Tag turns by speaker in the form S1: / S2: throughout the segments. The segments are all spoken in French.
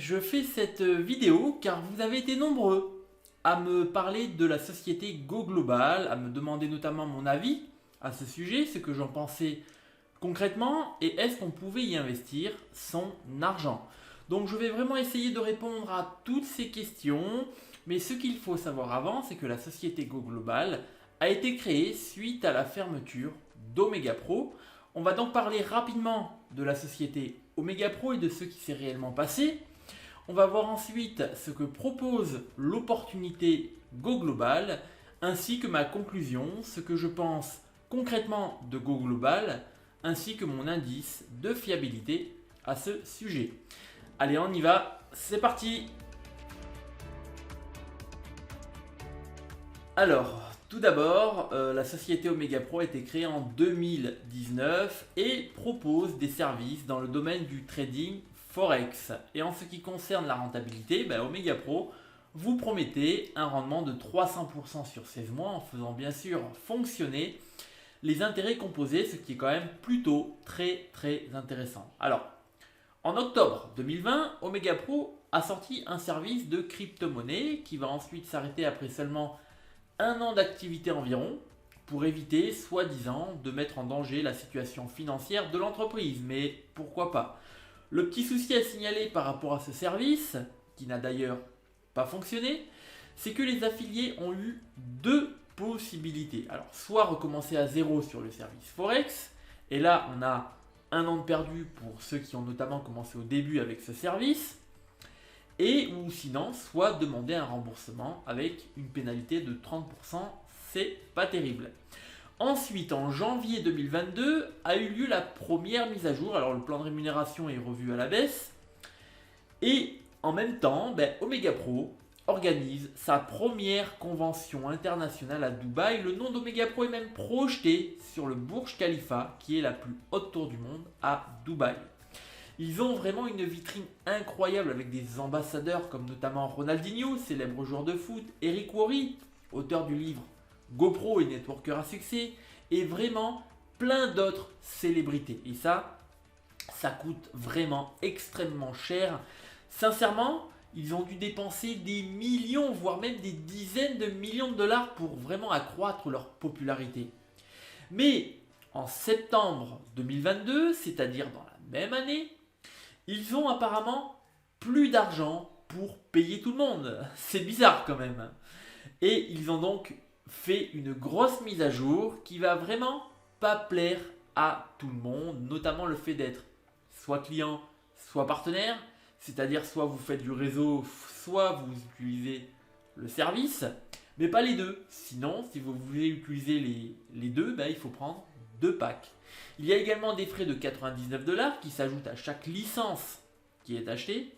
S1: je fais cette vidéo car vous avez été nombreux à me parler de la société Go Global, à me demander notamment mon avis à ce sujet, ce que j'en pensais concrètement et est-ce qu'on pouvait y investir son argent. Donc je vais vraiment essayer de répondre à toutes ces questions, mais ce qu'il faut savoir avant, c'est que la société Go Global a été créée suite à la fermeture d'Omega Pro. On va donc parler rapidement de la société Omega Pro et de ce qui s'est réellement passé. On va voir ensuite ce que propose l'opportunité Go Global, ainsi que ma conclusion, ce que je pense concrètement de Go Global, ainsi que mon indice de fiabilité à ce sujet. Allez, on y va, c'est parti! Alors, tout d'abord, la société Omega Pro a été créée en 2019 et propose des services dans le domaine du trading Forex. Et en ce qui concerne la rentabilité, Omega Pro vous promettez un rendement de 300% sur 16 mois en faisant bien sûr fonctionner les intérêts composés, ce qui est quand même plutôt très intéressant. Alors, en octobre 2020, Omega Pro a sorti un service de crypto-monnaie qui va ensuite s'arrêter après seulement un an d'activité environ pour éviter, soi-disant, de mettre en danger la situation financière de l'entreprise. Mais pourquoi pas? Le petit souci à signaler par rapport à ce service, qui n'a d'ailleurs pas fonctionné, c'est que les affiliés ont eu deux possibilités. Alors, soit recommencer à zéro sur le service Forex, et là on a un an de perdu pour ceux qui ont notamment commencé au début avec ce service, et ou sinon soit demander un remboursement avec une pénalité de 30%, c'est pas terrible. Ensuite, en janvier 2022 a eu lieu la première mise à jour. Alors le plan de rémunération est revu à la baisse et en même temps Omega Pro organise sa première convention internationale à Dubaï. Le nom d'Omega Pro est même projeté sur le Burj Khalifa, qui est la plus haute tour du monde à Dubaï. Ils ont vraiment une vitrine incroyable avec des ambassadeurs comme notamment Ronaldinho, célèbre joueur de foot, Eric Worre, auteur du livre GoPro et networker à succès, et vraiment plein d'autres célébrités. Et ça coûte vraiment extrêmement cher. Sincèrement, ils ont dû dépenser des millions, voire même des dizaines de millions de dollars pour vraiment accroître leur popularité. Mais en septembre 2022, c'est-à-dire dans la même année, ils ont apparemment plus d'argent pour payer tout le monde. C'est bizarre quand même. Et ils ont donc fait une grosse mise à jour qui va vraiment pas plaire à tout le monde, notamment le fait d'être soit client, soit partenaire, c'est-à-dire soit vous faites du réseau, soit vous utilisez le service, mais pas les deux. Sinon, si vous voulez utiliser les deux, il faut prendre deux packs. Il y a également des frais de 99 $ qui s'ajoutent à chaque licence qui est achetée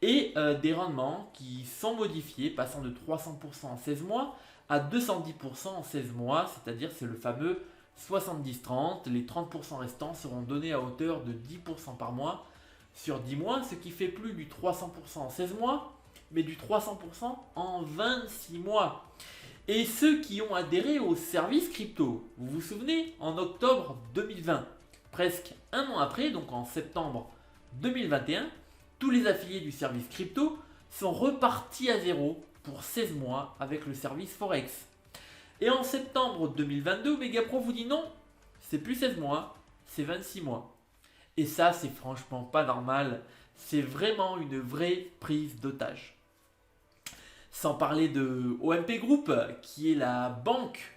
S1: et des rendements qui sont modifiés, passant de 300% en 16 mois à 210% en 16 mois, c'est-à-dire c'est le fameux 70-30. Les 30% restants seront donnés à hauteur de 10% par mois sur 10 mois, ce qui fait plus du 300% en 16 mois, mais du 300% en 26 mois. Et ceux qui ont adhéré au service crypto, vous vous souvenez, en octobre 2020, presque un an après, donc en septembre 2021, tous les affiliés du service crypto sont repartis à zéro pour 16 mois avec le service Forex. Et en septembre 2022, Omega Pro vous dit non, c'est plus 16 mois, c'est 26 mois. Et ça, c'est franchement pas normal, c'est vraiment une vraie prise d'otage. Sans parler de OMP Group, qui est la banque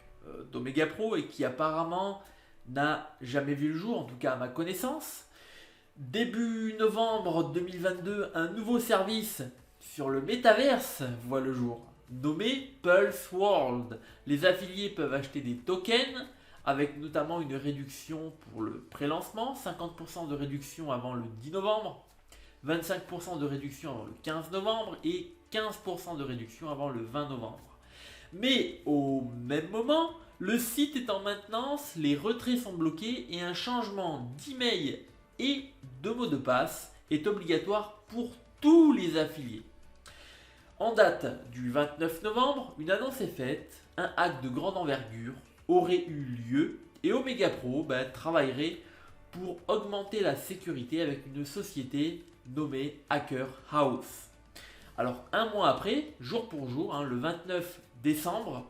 S1: d'Omega Pro et qui apparemment n'a jamais vu le jour, en tout cas à ma connaissance. Début novembre 2022, un nouveau service sur le métaverse voit le jour, nommé Pulse World. Les affiliés peuvent acheter des tokens avec notamment une réduction pour le pré-lancement, 50% de réduction avant le 10 novembre, 25% de réduction avant le 15 novembre et 15% de réduction avant le 20 novembre. Mais au même moment, le site est en maintenance, les retraits sont bloqués et un changement d'email et de mot de passe est obligatoire pour tous les affiliés. En date du 29 novembre, une annonce est faite, un hack de grande envergure aurait eu lieu et Omega Pro travaillerait pour augmenter la sécurité avec une société nommé Hacker House. Alors un mois après, jour pour jour, le 29 décembre,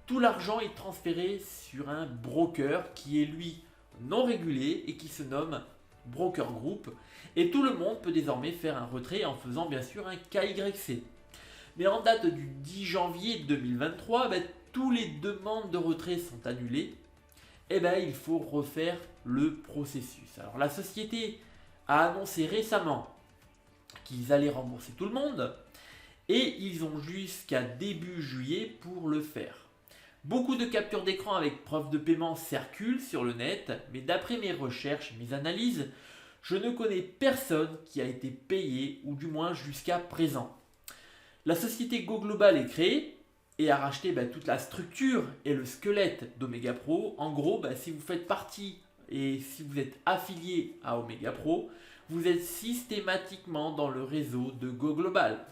S1: tout l'argent est transféré sur un broker qui est lui non régulé et qui se nomme Broker Group. Et tout le monde peut désormais faire un retrait en faisant bien sûr un KYC. Mais en date du 10 janvier 2023, tous les demandes de retrait sont annulées. Et il faut refaire le processus. Alors la société a annoncé récemment qu'ils allaient rembourser tout le monde et ils ont jusqu'à début juillet pour le faire. Beaucoup de captures d'écran avec preuve de paiement circulent sur le net, mais d'après mes recherches et mes analyses, je ne connais personne qui a été payé, ou du moins jusqu'à présent. La société Go Global est créée et a racheté toute la structure et le squelette d'Omega Pro. En gros, si vous faites partie et si vous êtes affilié à Omega Pro, vous êtes systématiquement dans le réseau de Go Global.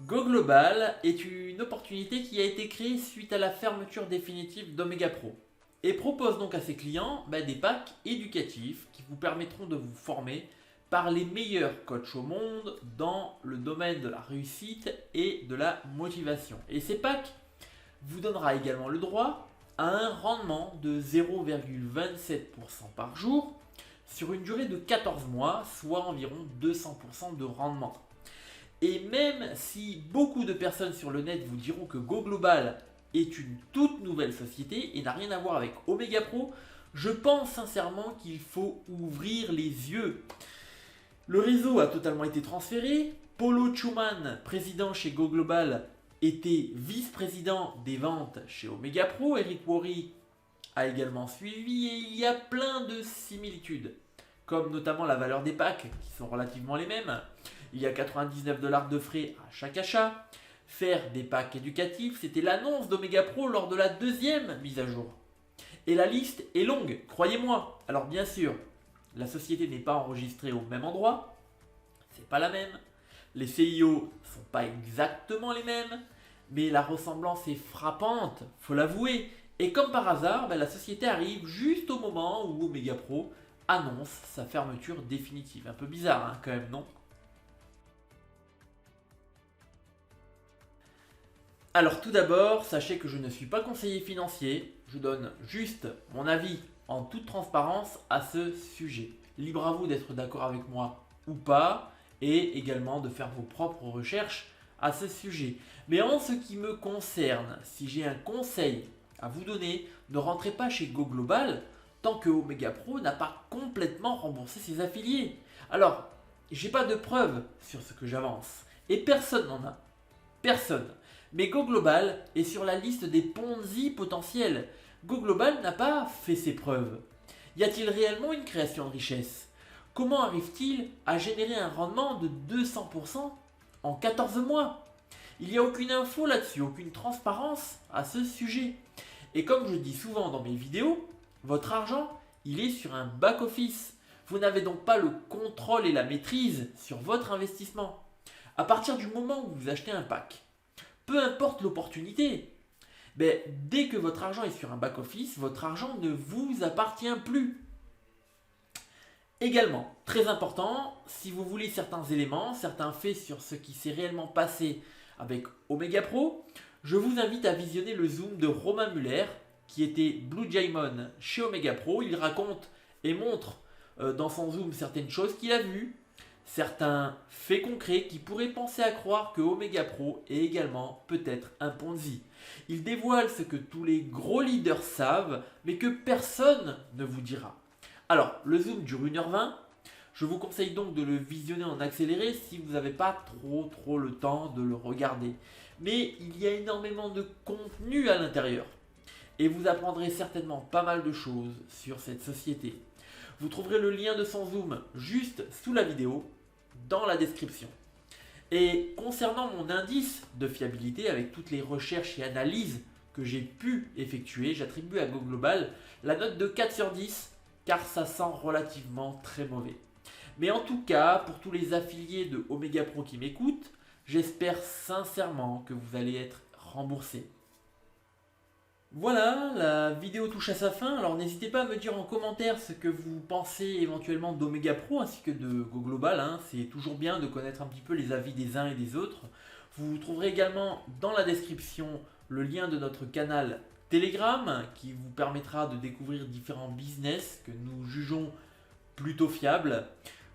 S1: Go Global est une opportunité qui a été créée suite à la fermeture définitive d'Omega Pro et propose donc à ses clients des packs éducatifs qui vous permettront de vous former par les meilleurs coachs au monde dans le domaine de la réussite et de la motivation. Et ces packs vous donnera également le droit à un rendement de 0,27% par jour sur une durée de 14 mois, soit environ 200% de rendement. Et même si beaucoup de personnes sur le net vous diront que Go Global est une toute nouvelle société et n'a rien à voir avec Omega Pro, je pense sincèrement qu'il faut ouvrir les yeux. Le réseau a totalement été transféré. Paulo Schumann, président chez Go Global, était vice-président des ventes chez Omega Pro. Eric Worre a également suivi et il y a plein de similitudes, comme notamment la valeur des packs qui sont relativement les mêmes. Il y a 99$ de frais à chaque achat. Faire des packs éducatifs, c'était l'annonce d'Omega Pro lors de la deuxième mise à jour. Et la liste est longue, croyez-moi. Alors bien sûr, la société n'est pas enregistrée au même endroit, c'est pas la même. Les CIO sont pas exactement les mêmes, mais la ressemblance est frappante, faut l'avouer. Et comme par hasard, la société arrive juste au moment où Omega Pro annonce sa fermeture définitive. Un peu bizarre quand même, non ? Alors tout d'abord, sachez que je ne suis pas conseiller financier, je donne juste mon avis en toute transparence à ce sujet. Libre à vous d'être d'accord avec moi ou pas, et également de faire vos propres recherches à ce sujet. Mais en ce qui me concerne, si j'ai un conseil à vous donner, ne rentrez pas chez Go Global tant que Omega Pro n'a pas complètement remboursé ses affiliés. Alors, j'ai pas de preuves sur ce que j'avance, et personne n'en a. Personne. Mais Go Global est sur la liste des Ponzi potentiels. Go Global n'a pas fait ses preuves. Y a-t-il réellement une création de richesse ? Comment arrive-t-il à générer un rendement de 200% en 14 mois ? Il n'y a aucune info là-dessus, aucune transparence à ce sujet. Et comme je dis souvent dans mes vidéos, votre argent, il est sur un back-office. Vous n'avez donc pas le contrôle et la maîtrise sur votre investissement. À partir du moment où vous achetez un pack, peu importe l'opportunité, dès que votre argent est sur un back-office, votre argent ne vous appartient plus. Également, très important, si vous voulez certains éléments, certains faits sur ce qui s'est réellement passé avec Omega Pro, je vous invite à visionner le Zoom de Romain Muller, qui était Blue Diamond chez Omega Pro. Il raconte et montre dans son Zoom certaines choses qu'il a vues, certains faits concrets qui pourraient penser à croire que Omega Pro est également peut-être un Ponzi. Il dévoile ce que tous les gros leaders savent, mais que personne ne vous dira. Alors, le Zoom dure 1h20. Je vous conseille donc de le visionner en accéléré si vous n'avez pas trop le temps de le regarder. Mais il y a énormément de contenu à l'intérieur. Et vous apprendrez certainement pas mal de choses sur cette société. Vous trouverez le lien de son Zoom juste sous la vidéo, dans la description. Et concernant mon indice de fiabilité, avec toutes les recherches et analyses que j'ai pu effectuer, j'attribue à Go Global la note de 4 sur 10, car ça sent relativement très mauvais. Mais en tout cas, pour tous les affiliés de Omega Pro qui m'écoutent, j'espère sincèrement que vous allez être remboursés. Voilà, la vidéo touche à sa fin. Alors n'hésitez pas à me dire en commentaire ce que vous pensez éventuellement d'Omega Pro ainsi que de Go Global, hein. C'est toujours bien de connaître un petit peu les avis des uns et des autres. Vous trouverez également dans la description le lien de notre canal Telegram qui vous permettra de découvrir différents business que nous jugeons plutôt fiables.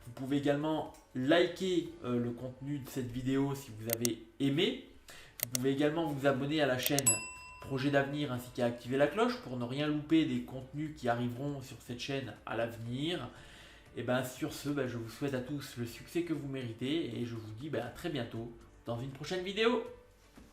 S1: Vous pouvez également liker le contenu de cette vidéo si vous avez aimé. Vous pouvez également vous abonner à la chaîne Projet d'avenir ainsi qu'à activer la cloche pour ne rien louper des contenus qui arriveront sur cette chaîne à l'avenir. Et bien sur ce, je vous souhaite à tous le succès que vous méritez et je vous dis à très bientôt dans une prochaine vidéo.